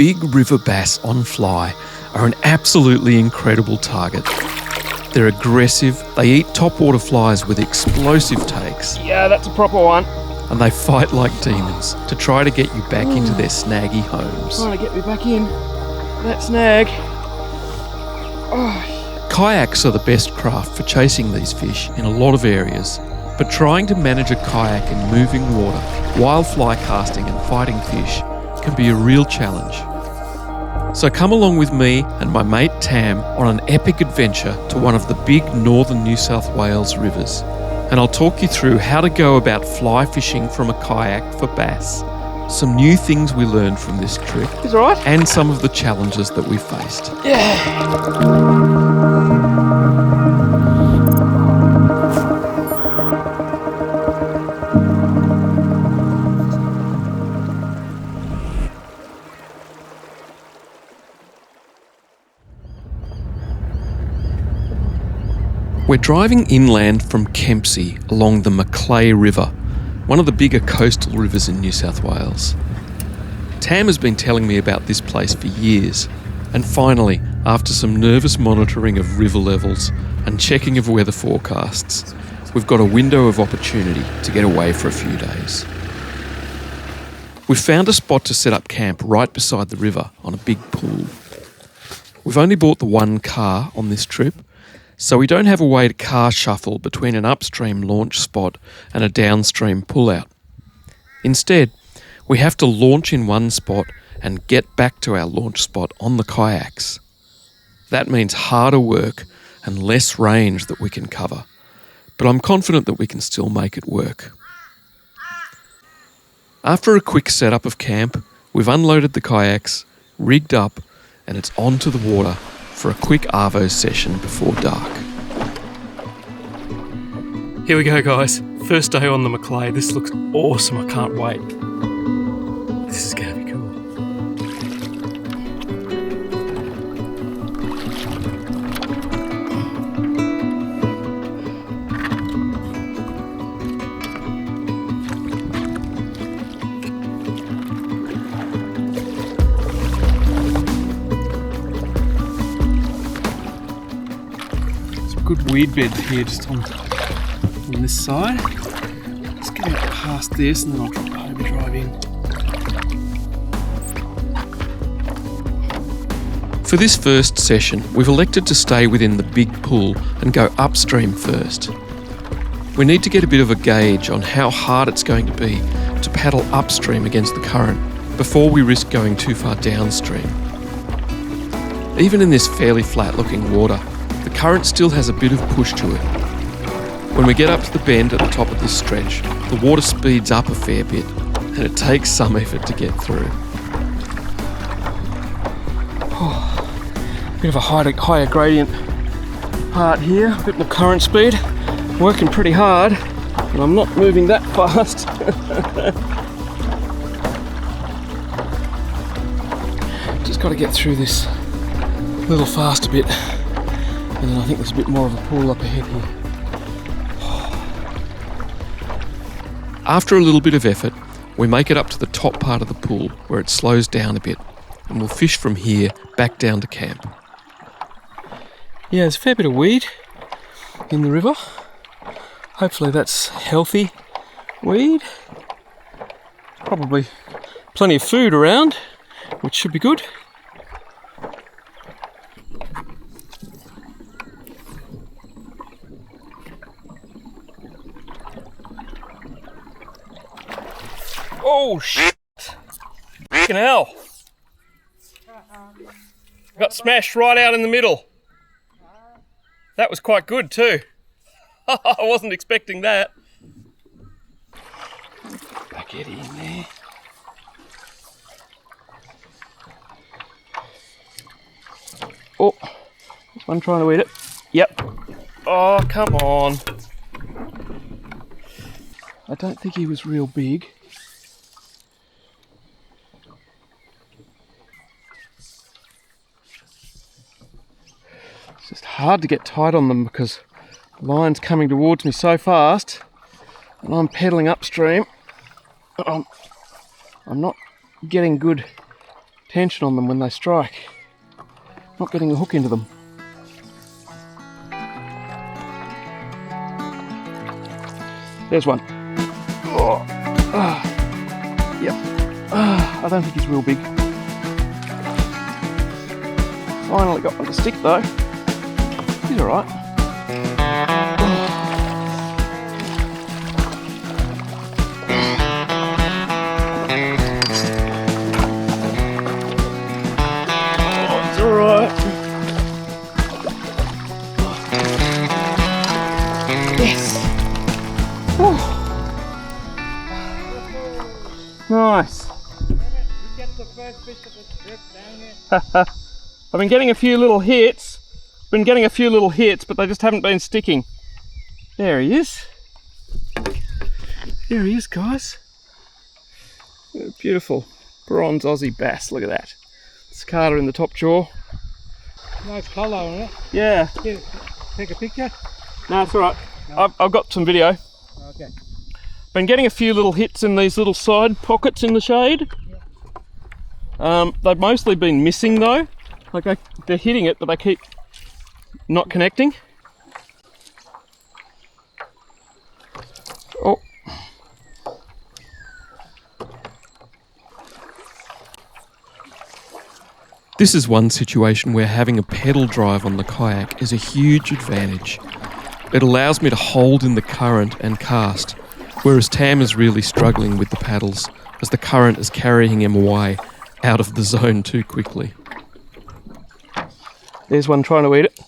big river bass on fly are an absolutely incredible target. They're aggressive, they eat topwater flies with explosive takes. Yeah, that's a proper one. And they fight like demons to try to get you back into their snaggy homes. Trying to get me back in that snag. Kayaks are the best craft for chasing these fish in a lot of areas, but trying to manage a kayak in moving water while fly casting and fighting fish can be a real challenge. So come along with me and my mate Tam on an epic adventure to one of the big northern New South Wales rivers, and I'll talk you through how to go about fly fishing from a kayak for bass, some new things we learned from this trip, Is it right? and some of the challenges that we faced. Yeah. We're driving inland from Kempsey along the Macleay River, one of the bigger coastal rivers in New South Wales. Tam has been telling me about this place for years, and finally, after some nervous monitoring of river levels and checking of weather forecasts, we've got a window of opportunity to get away for a few days. We've found a spot to set up camp right beside the river on a big pool. We've only bought the one car on this trip, so we don't have a way to car shuffle between an upstream launch spot and a downstream pullout. Instead, we have to launch in one spot and get back to our launch spot on the kayaks. That means harder work and less range that we can cover, but I'm confident that we can still make it work. After a quick setup of camp, we've unloaded the kayaks, rigged up, and it's on to the water for a quick arvo session before dark. Here we go, guys. First day on the Macleay. This looks awesome. I can't wait. This is going to be cool. Good weed beds here just on this side. Let's get out past this and then I'll drive in. For this first session, we've elected to stay within the big pool and go upstream first. We need to get a bit of a gauge on how hard it's going to be to paddle upstream against the current before we risk going too far downstream. Even in this fairly flat looking water, the current still has a bit of push to it. When we get up to the bend at the top of this stretch, the water speeds up a fair bit, and it takes some effort to get through. Bit of a higher gradient part here, a bit more current speed. Working pretty hard, and I'm not moving that fast. Just got to get through this a little faster bit. And then I think there's a bit more of a pool up ahead here. After a little bit of effort, we make it up to the top part of the pool where it slows down a bit, and we'll fish from here back down to camp. Yeah, there's a fair bit of weed in the river. Hopefully that's healthy weed. Probably plenty of food around, which should be good. Oh shit! Fucking hell! Got smashed right out in the middle. That was quite good too. I wasn't expecting that. Back it in there. Oh, I'm trying to eat it. Yep. Oh, come on. I don't think he was real big. It's just hard to get tight on them because the line's coming towards me so fast and I'm pedaling upstream. I'm not getting good tension on them when they strike. Not getting a hook into them. There's one. Oh. Yep. I don't think he's real big. Finally got one to stick though. He's alright. Nice. You get the first fish of the trip down here. I've been getting a few little hits. But they just haven't been sticking. There he is. There he is, guys. Beautiful bronze Aussie bass. Look at that. Cicada in the top jaw. Nice colour on it. Yeah. Here, take a picture. No, it's all right. No. I've got some video. Okay. Been getting a few little hits in these little side pockets in the shade. They've mostly been missing though. Like they're hitting it, but they keep not connecting. Oh. This is one situation where having a pedal drive on the kayak is a huge advantage. It allows me to hold in the current and cast, whereas Tam is really struggling with the paddles as the current is carrying him away out of the zone too quickly. There's one trying to eat it.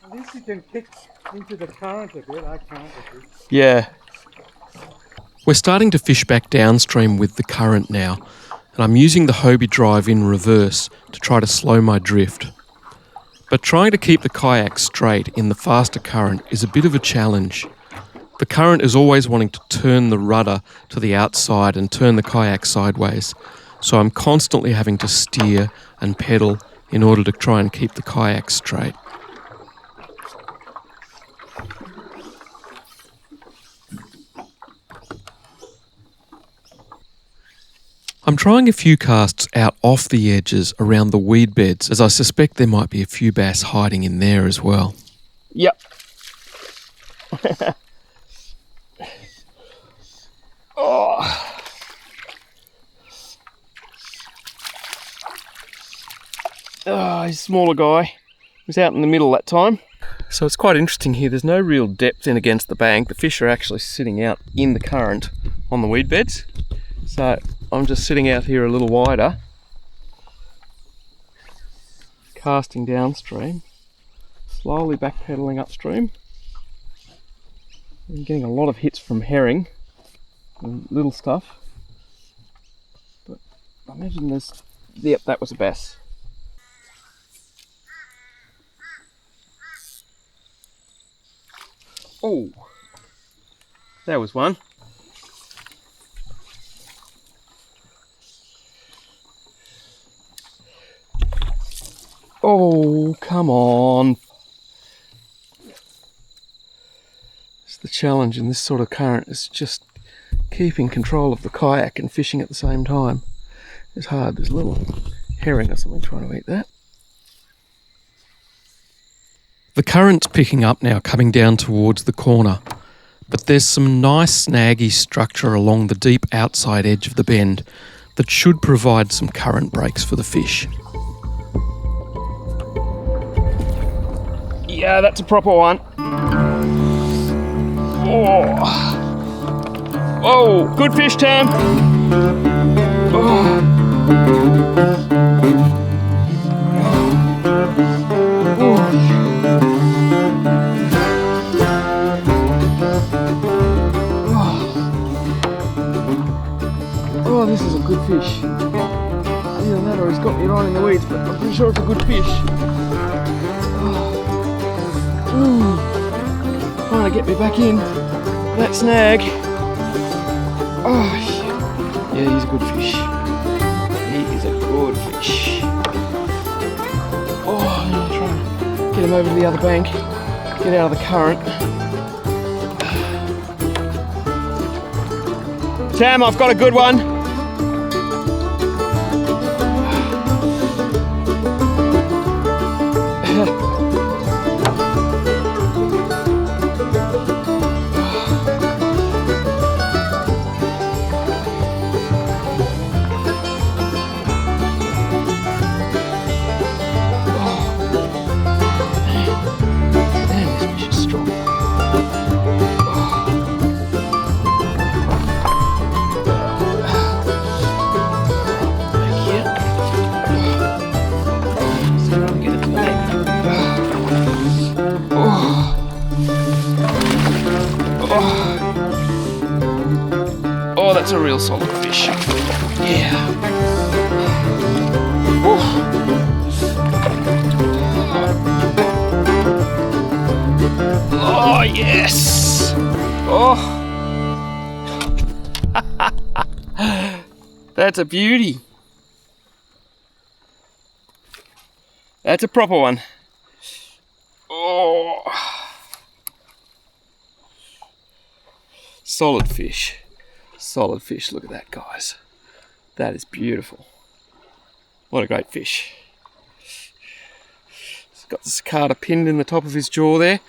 At least you can kick into the current a bit. I can't. Yeah. We're starting to fish back downstream with the current now, and I'm using the Hobie drive in reverse to try to slow my drift. But trying to keep the kayak straight in the faster current is a bit of a challenge. The current is always wanting to turn the rudder to the outside and turn the kayak sideways, so I'm constantly having to steer and pedal in order to try and keep the kayak straight. I'm trying a few casts out off the edges around the weed beds, as I suspect there might be a few bass hiding in there as well. Yep. Oh. Oh, he's a smaller guy. He was out in the middle that time. So it's quite interesting here. There's no real depth in against the bank. The fish are actually sitting out in the current on the weed beds. So I'm just sitting out here a little wider, casting downstream, slowly backpedaling upstream. I'm getting a lot of hits from herring and little stuff. But I imagine there's... Yep, that was a bass. Oh, there was one. Oh, come on. It's the challenge in this sort of current, is just keeping control of the kayak and fishing at the same time. It's hard. There's a little herring or something trying to eat that. The current's picking up now, coming down towards the corner, but there's some nice snaggy structure along the deep outside edge of the bend that should provide some current breaks for the fish. Yeah, that's a proper one. Oh, oh, good fish, Tam. Oh. Oh, this is a good fish. Either that or he's got me right in the weeds, but I'm pretty sure it's a good fish. Trying to get me back in that snag. Oh, yeah, he's a good fish. He is a good fish. Oh, I'm going to try and get him over to the other bank, get out of the current. Tam, I've got a good one. a real solid fish. Yeah. Oh, yes. Oh. That's a beauty. That's a proper one. Oh. Solid fish. Solid fish. Look at that, guys. That is beautiful. What a great fish. He's got the cicada pinned in the top of his jaw there.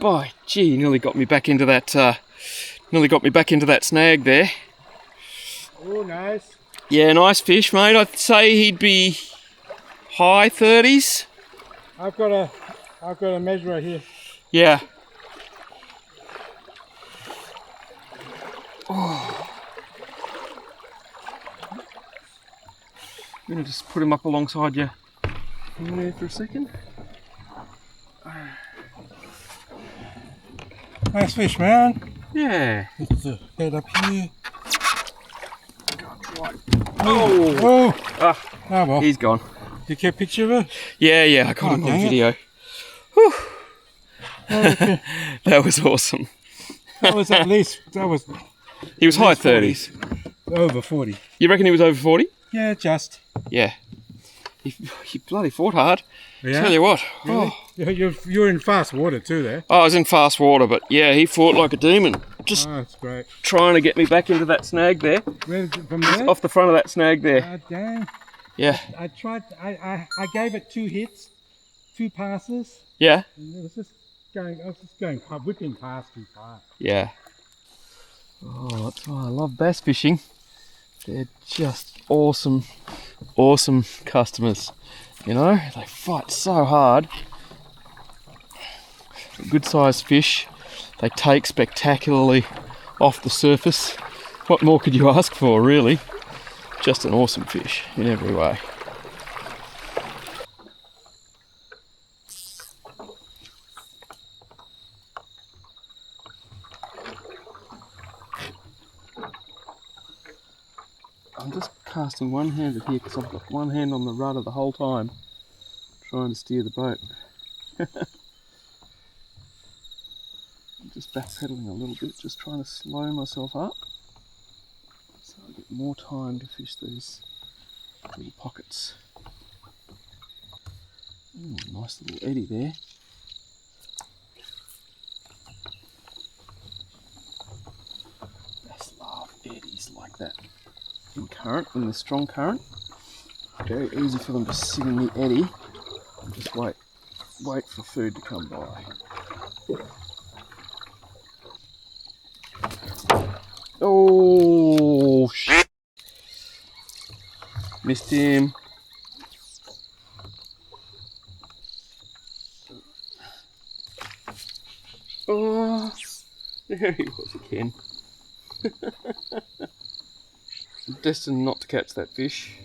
By gee, nearly got me back into that snag there. Oh, nice. Yeah, nice fish, mate. I'd say he'd be high 30s. I've got a measurer here. Yeah. Oh. I'm gonna just put him up alongside you in there for a second. Nice fish, man. Yeah. It's a head up here. Oh. Oh. Ah, Oh, well. he's gone. You kept a picture of it? Yeah, I got him on video. Whew. That was awesome. That was at least, He was high 30s. Over 40. You reckon he was over 40? Yeah, just. Yeah. He bloody fought hard. Yeah. Tell you what. Really? Oh. You're in fast water too there. I was in fast water, but yeah, he fought like a demon. Just Oh, that's great. trying to get me back into that snag there. Where, from there? Off the front of that snag there. God damn. Yeah. I tried, I gave it 2 hits, 2 passes. Yeah. And I was just going whipping past too far. Yeah. Oh, that's why I love bass fishing. They're just awesome, awesome customers. You know, they fight so hard. Good sized fish. They take spectacularly off the surface. What more could you ask for, really? Just an awesome fish in every way. I'm just casting one-handed here because I've got one hand on the rudder the whole time, trying to steer the boat. I'm just backpedaling a little bit, just trying to slow myself up so I get more time to fish these little pockets. Ooh, nice little eddy there. Bass love eddies like that. In current, in the strong current, very easy for them to sit in the eddy and just wait for food to come by. Oh shit! Missed him. Oh, there he was again. I'm destined not to catch that fish.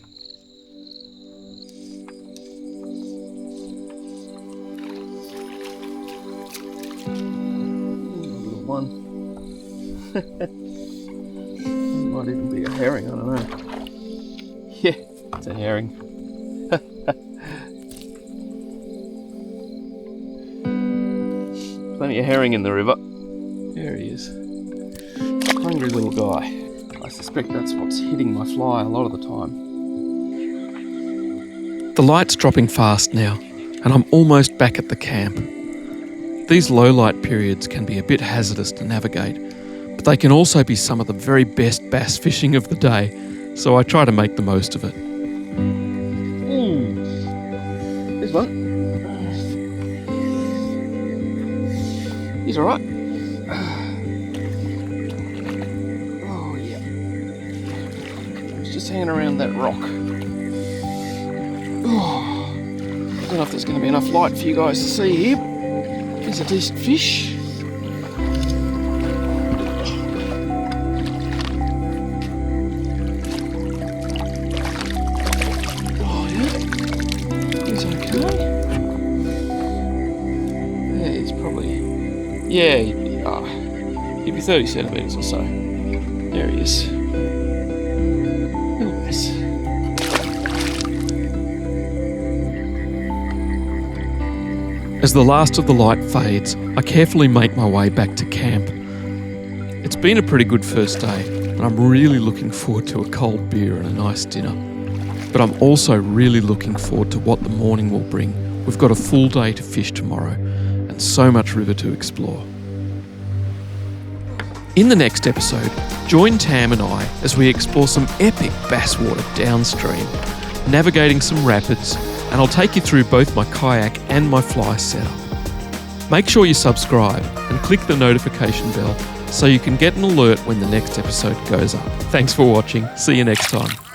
Little one. Might even be a herring, I don't know. Yeah, it's a herring. Plenty of herring in the river. There he is. Hungry little guy. I suspect that's what's hitting my fly a lot of the time. The light's dropping fast now, and I'm almost back at the camp. These low light periods can be a bit hazardous to navigate, but they can also be some of the very best bass fishing of the day, so I try to make the most of it. There's one. He's alright. Oh yeah. He's just hanging around that rock. Oh, I don't know if there's going to be enough light for you guys to see here. He's a decent fish. Oh yeah. He's okay. Yeah, he's probably... Yeah, he'd be 30 centimetres or so. There he is. As the last of the light fades, I carefully make my way back to camp. It's been a pretty good first day, and I'm really looking forward to a cold beer and a nice dinner. But I'm also really looking forward to what the morning will bring. We've got a full day to fish tomorrow, and so much river to explore. In the next episode, join Tam and I as we explore some epic basswater downstream, navigating some rapids, and I'll take you through both my kayak and my fly setup. Make sure you subscribe and click the notification bell so you can get an alert when the next episode goes up. Thanks for watching. See you next time.